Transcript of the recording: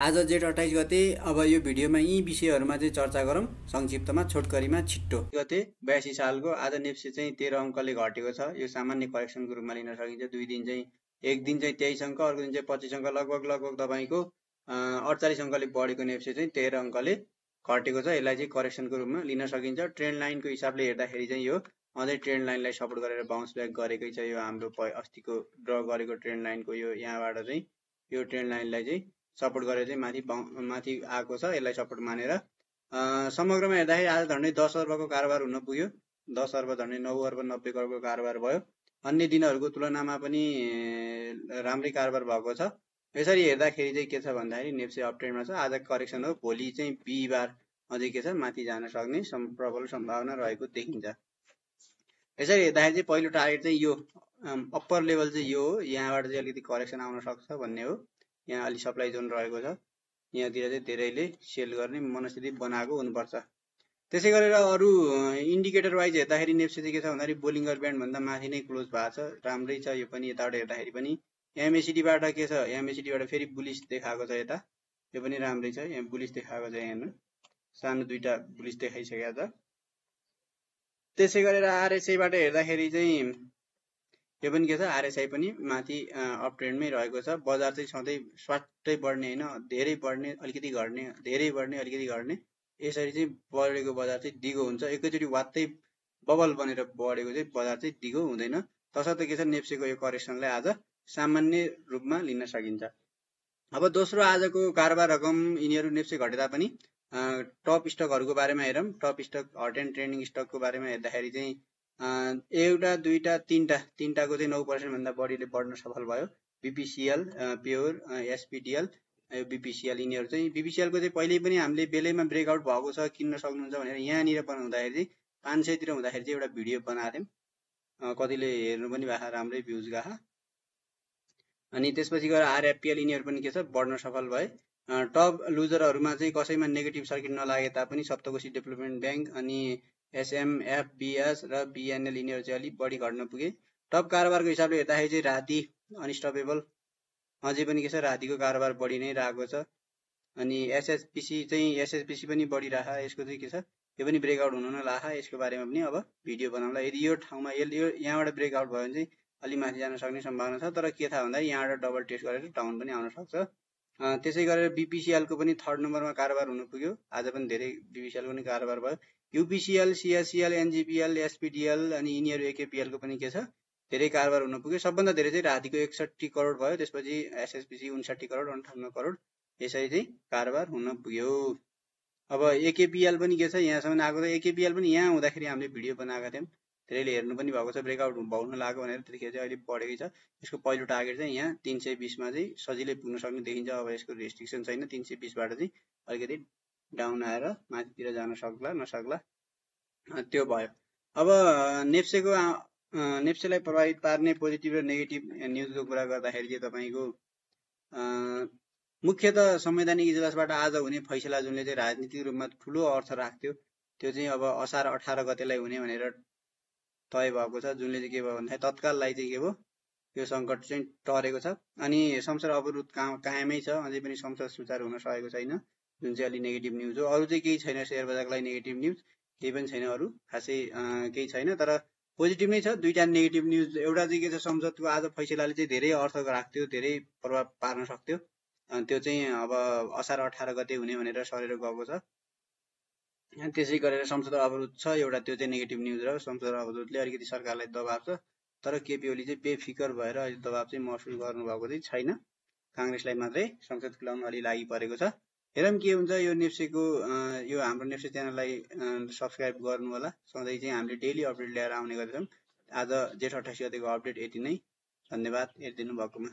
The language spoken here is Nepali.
आज जेठ 28 गते अब यो भिडियोमा यी विषयहरूमा चाहिँ चर्चा गरौँ। संक्षिप्तमा छोटकरीमा छिट्टो गते 82 सालको आज नेप्से चाहिँ 13 अङ्कले घटेको छ। यो सामान्य करेक्सनको रूपमा लिन सकिन्छ। दुई दिन चाहिँ एक दिन चाहिँ 23 अङ्क, अर्को दिन चाहिँ 25 अङ्क, लगभग तपाईँको 48 अङ्कले बढेको नेप्से चाहिँ 13 अङ्कले घटेको छ। यसलाई चाहिँ करेक्सनको रूपमा लिन सकिन्छ। ट्रेन्ड लाइनको हिसाबले हेर्दाखेरि चाहिँ यो अझै ट्रेन्ड लाइनलाई सपोर्ट गरेर बाउन्स ब्याक गरेकै छ। यो हाम्रो अस्तिको ड्र गरेको ट्रेन्ड लाइनको यो यहाँबाट चाहिँ यो ट्रेन्ड लाइनलाई चाहिँ सपोर्ट गरेर चाहिँ माथि आएको छ। यसलाई सपोर्ट मानेर समग्रमा हेर्दाखेरि आज झन्डै 10 अर्बको कारोबार हुन पुग्यो। 10 अर्ब झन्डै 9 अर्ब 90 करोडको कारोबार भयो। अन्य दिनहरूको तुलनामा पनि राम्रै कारोबार भएको छ। यसरी हेर्दाखेरि चाहिँ के छ भन्दाखेरि नेप्से अप ट्रेन्डमा छ। आज करेक्सन हो। भोलि चाहिँ बिहिबार अझै के छ माथि जान सक्ने प्रबल सम्भावना रहेको देखिन्छ। यसरी हेर्दाखेरि चाहिँ पहिलो टार्गेट चाहिँ यो अप्पर लेभल चाहिँ यो हो। यहाँबाट चाहिँ अलिकति करेक्सन आउन सक्छ भन्ने हो। यहाँ अलि सप्लाई जोन रहेको छ। यहाँतिर चाहिँ धेरैले सेल गर्ने मनस्थिति बनाएको हुनुपर्छ। त्यसै गरेर अरू इन्डिकेटर वाइज हेर्दाखेरि नेप्से चाहिँ के छ भन्दाखेरि बोलिङ्गर ब्यान्ड भन्दा माथि नै क्लोज भएको छ। राम्रै छ यो पनि। यताबाट हेर्दाखेरि पनि एमएसिडीबाट के छ, एमएसिडीबाट फेरि बुलिस देखाएको छ। यता यो पनि राम्रै छ। यहाँ बुलिस देखाएको छ। हेर्नु सानो दुईटा बुलिस देखाइसकेको छ। त्यसै गरेर आरएसआईबाट हेर्दाखेरि चाहिँ यो पनि के छ, आरएसआई पनि माथि अप ट्रेन्डमै रहेको छ। बजार चाहिँ सधैँ स्वाटै बढ्ने होइन, धेरै बढ्ने अलिकति घट्ने, धेरै बढ्ने अलिकति घट्ने, यसरी चाहिँ बढेको बजार चाहिँ दिगो हुन्छ। एकैचोटि वात्तै बबल बनेर बढेको चाहिँ बजार चाहिँ दिगो हुँदैन। तसर्थ के छ नेप्सेको यो करेक्सनलाई आज सामान्य रूपमा लिन सकिन्छ। अब दोस्रो आजको कारोबार रकम यिनीहरू नेप्से घटे तापनि टप स्टकहरूको बारेमा हेरौँ। Top stock hot and trending स्टकको बारेमा हेर्दाखेरि चाहिँ एउटा दुईटा तीनटाको चाहिँ 9% भन्दा बढीले बढ्न सफल भयो। बीपीसीएल, प्योर, एसपीडीएल, बीपीसीएल यिनीहरू चाहिँ बीपीसीएलको चाहिँ पहिले पनि हामीले बेलैमा ब्रेकआउट भएको छ, किन्न सक्नुहुन्छ भनेर यहाँनिर बनाउँदाखेरि चाहिँ 500 तिर हुँदाखेरि चाहिँ एउटा भिडियो बनाएको थियौँ। कतिले हेर्नु पनि भएको राम्रै भ्युज गएको। अनि त्यसपछि गएर आरएफपीएल यिनीहरू पनि के छ बढ्न सफल भए। टप लुजरहरूमा चाहिँ कसैमा नेगेटिभ सर्किट नलागे तापनि सप्तकोशी डेभलपमेन्ट ब्याङ्क अनि एसएमएफबीएस र बीएनएल यिनीहरू चाहिँ अलिक बढी घट्न पुगे। टप कारोबारको हिसाबले हेर्दाखेरि चाहिँ राति अनस्टपेबल अझै पनि के छ रातिको कारोबार बढी नै रहेको छ। अनि एसएसपीसी पनि बढिरहेको। यसको चाहिँ के छ यो पनि ब्रेकआउट हुन नलागा। यसको बारेमा पनि अब भिडियो बनाउँला। यदि यो ठाउँमा यहाँबाट ब्रेकआउट भयो भने चाहिँ अलि माथि जान सक्ने सम्भावना छ। तर के थाहा भन्दा यहाँबाट डबल टेस्ट गरेर डाउन पनि आउन सक्छ। त्यसै गरेर बीपीसीएलको पनि थर्ड नम्बरमा कारोबार हुन पुग्यो। आज पनि धेरै बीपीसीएलको पनि कारोबार भयो। यूपीसीएल, सीएससीएल, एनजीपीएल, एसपीडीएल अनि यिनीहरू एकेपीएलको पनि के छ धेरै कारोबार हुन पुग्यो। सबभन्दा धेरै चाहिँ रातिको 61 करोड भयो। त्यसपछि एसएसपीसी 59 करोड, 58 करोड यसरी चाहिँ कारोबार हुन पुग्यो। अब एकेपीएल पनि के छ यहाँसम्म आएको छ। एकेपीएल पनि यहाँ हुँदाखेरि हामीले भिडियो बनाएका थियौँ। धेरैले हेर्नु पनि भएको छ। ब्रेकआउट हुन लाग्यो भनेर त्यतिखेर चाहिँ अहिले बढेकै छ। यसको पहिलो टार्गेट चाहिँ यहाँ 320मा चाहिँ सजिलै पुग्न सक्ने देखिन्छ। अब यसको रेस्ट्रिक्सन छैन। 320बाट चाहिँ अलिकति डाउन आएर माथितिर जान सक्ला नसक्ला त्यो भयो। अब नेप्सेलाई प्रभावित पार्ने पोजिटिभ र नेगेटिभ न्युजको कुरा गर्दाखेरि चाहिँ तपाईँको मुख्यतः संवैधानिक इजलासबाट आज हुने फैसला जुनले चाहिँ राजनीतिक रूपमा ठुलो अर्थ राख्थ्यो त्यो चाहिँ अब असार 18 गतेलाई हुने भनेर तय भएको छ। जुनले चाहिँ के भयो भन्दाखेरि तत्काललाई चाहिँ के भयो यो सङ्कट चाहिँ टरेको छ। अनि संसद अवरोध कायमै छ। अझै पनि संसद सुचारू हुन सकेको छैन, जुन चाहिँ अलि नेगेटिभ न्युज हो। अरू चाहिँ केही छैन शेयर बजारको लागि नेगेटिभ न्युज केही पनि छैन। अरू खासै केही छैन। तर पोजिटिभ नै छ दुईटा नेगेटिभ न्युज। एउटा चाहिँ के छ संसदको आज फैसलाले चाहिँ धेरै अर्थ राख्थ्यो, धेरै प्रभाव पार्न सक्थ्यो। त्यो चाहिँ अब असार 18 गते हुने भनेर सरेर गएको छ। त्यसै गरेर संसद अवरोध छ एउटा, त्यो चाहिँ नेगेटिभ न्युज र संसद अवरोधले अलिकति सरकारलाई दबाब छ। तर केपी ओली चाहिँ बेफिकर भएर अहिले दबाब चाहिँ महसुस गर्नुभएको चाहिँ छैन। काङ्ग्रेसलाई मात्रै संसद खुलाउन अलि लागि परेको छ। हेरौँ के हुन्छ। यो नेप्सेको यो हाम्रो नेप्से च्यानललाई सब्सक्राइब गर्नु होला। सधैँ चाहिँ हामीले डेली अपडेट ल्याएर आउने गर्छौँ। आज जेठ 28 गतेको अपडेट यति नै। धन्यवाद हेरिदिनु भएकोमा।